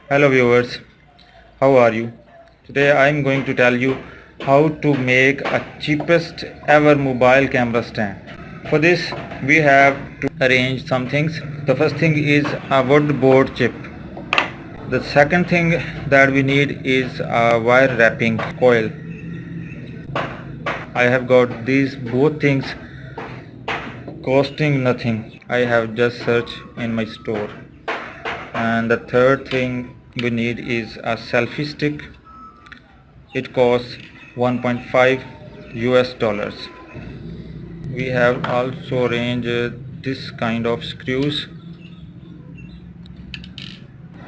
Hello viewers, how are you? Today I am going to tell you how to make a cheapest ever mobile camera stand. For this we have to arrange some things. The first thing is a wood board chip. The second thing that we need is a wire wrapping coil. I have got these both things costing nothing. I have just searched in my store. And the third thing we need is a selfie stick. It costs 1.5 US dollars. We have also arranged this kind of screws,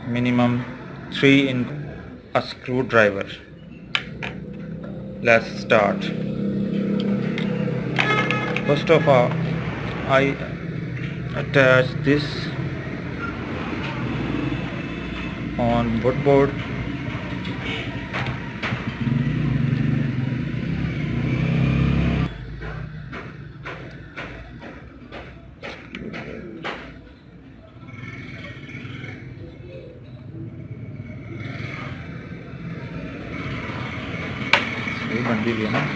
minimum 3 in a screwdriver. Let's start. First of all, I attach this on wood board. ये बंदी भी है ना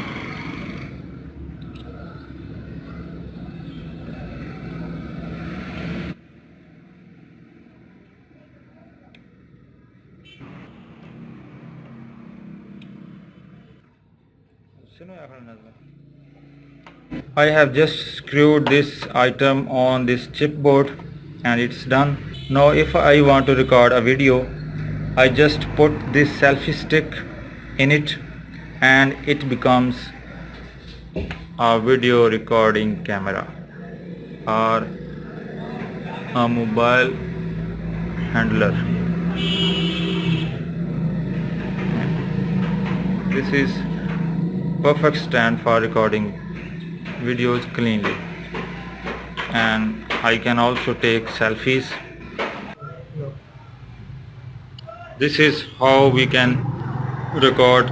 I have just screwed this item on this chipboard and it's done. Now if I want to record a video, I just put this selfie stick in it and it becomes a video recording camera or a mobile handler. This is perfect stand for recording videos cleanly, and I can also take selfies. This is how we can record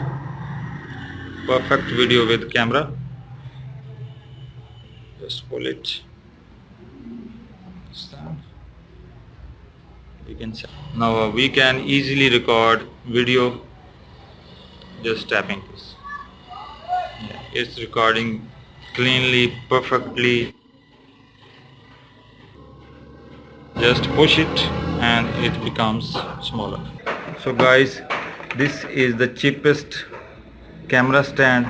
perfect video with camera. Just pull it. Now we can easily record video just tapping this. It's recording cleanly, perfectly. Just push it and it becomes smaller. So guys, this is the cheapest camera stand.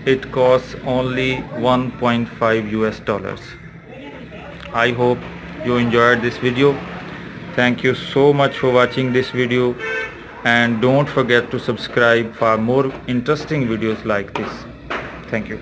It costs only 1.5 US dollars. I hope you enjoyed this video. Thank you so much for watching this video, and don't forget to subscribe for more interesting videos like this. Thank you.